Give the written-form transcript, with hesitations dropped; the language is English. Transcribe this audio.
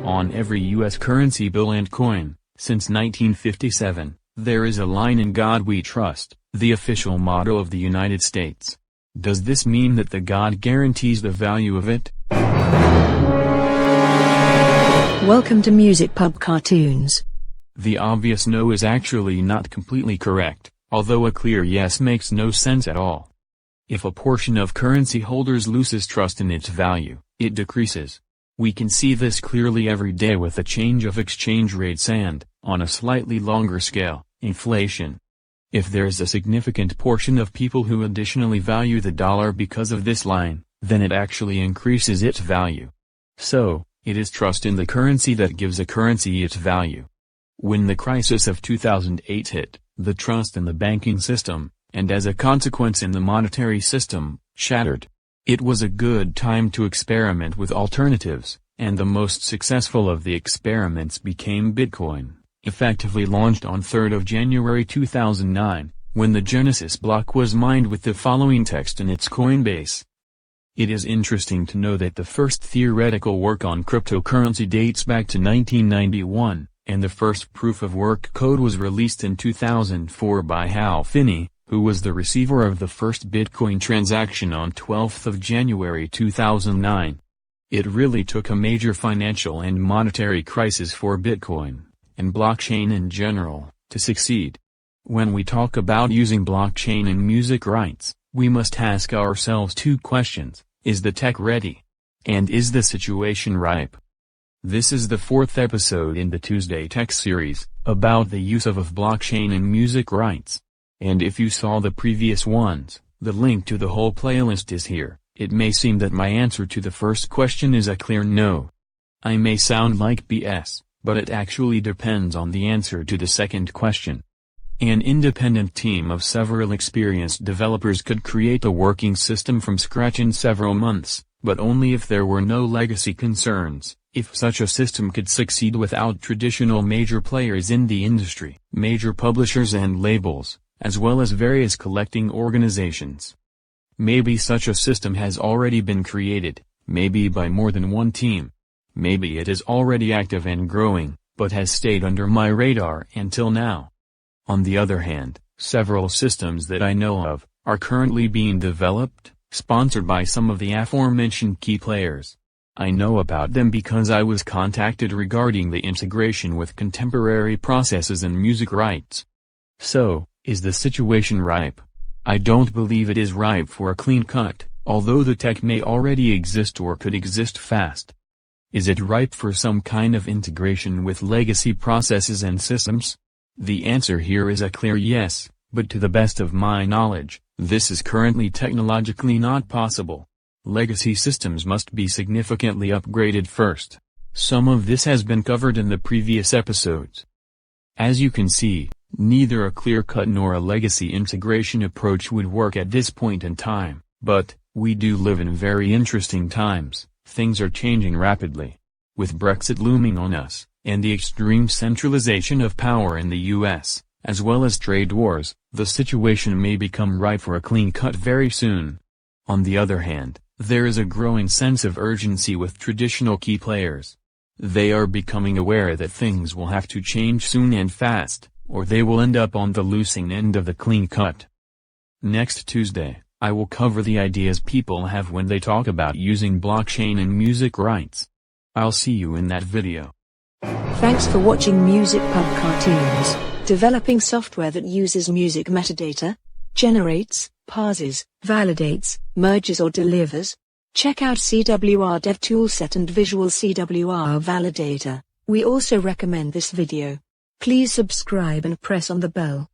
On every U.S. currency bill and coin, since 1957, there is a line "In God We Trust," the official motto of the United States. Does this mean that the God guarantees the value of it? Welcome to Music Pub Cartoons. The obvious no is actually not completely correct, although a clear yes makes no sense at all. If a portion of currency holders loses trust in its value, it decreases. We can see this clearly every day with the change of exchange rates and, on a slightly longer scale, inflation. If there is a significant portion of people who additionally value the dollar because of this line, then it actually increases its value. So, it is trust in the currency that gives a currency its value. When the crisis of 2008 hit, the trust in the banking system, and as a consequence in the monetary system, shattered. It was a good time to experiment with alternatives, and the most successful of the experiments became Bitcoin, effectively launched on 3rd of January 2009, when the Genesis block was mined with the following text in its Coinbase. It is interesting to know that the first theoretical work on cryptocurrency dates back to 1991, and the first proof of work code was released in 2004 by Hal Finney, who was the receiver of the first Bitcoin transaction on 12th of January 2009. It really took a major financial and monetary crisis for Bitcoin, and blockchain in general, to succeed. When we talk about using blockchain in music rights, we must ask ourselves two questions: is the tech ready? And is the situation ripe? This is the 4th episode in the Tuesday Tech series, about the use of blockchain in music rights. And if you saw the previous ones, the link to the whole playlist is here. It may seem that my answer to the first question is a clear no. I may sound like BS, but it actually depends on the answer to the second question. An independent team of several experienced developers could create a working system from scratch in several months, but only if there were no legacy concerns. If such a system could succeed without traditional major players in the industry, major publishers and labels, as well as various collecting organizations. Maybe such a system has already been created, maybe by more than one team. Maybe it is already active and growing, but has stayed under my radar until now. On the other hand, several systems that I know of, are currently being developed, sponsored by some of the aforementioned key players. I know about them because I was contacted regarding the integration with contemporary processes in music rights. So, is the situation ripe? I don't believe it is ripe for a clean cut, although the tech may already exist or could exist fast. Is it ripe for some kind of integration with legacy processes and systems? The answer here is a clear yes, but to the best of my knowledge, this is currently technologically not possible. Legacy systems must be significantly upgraded first. Some of this has been covered in the previous episodes. As you can see, neither a clear-cut nor a legacy integration approach would work at this point in time, but, we do live in very interesting times. Things are changing rapidly. With Brexit looming on us, and the extreme centralization of power in the US, as well as trade wars, the situation may become ripe for a clean cut very soon. On the other hand, there is a growing sense of urgency with traditional key players. They are becoming aware that things will have to change soon and fast, or they will end up on the losing end of the clean cut. Next Tuesday, I will cover the ideas people have when they talk about using blockchain in music rights. I'll see you in that video. Thanks for watching Music Pub Cartoons, developing software that uses music metadata, generates, parses, validates, merges or delivers. Check out CWR Dev Toolset and Visual CWR Validator. We also recommend this video. Please subscribe and press on the bell.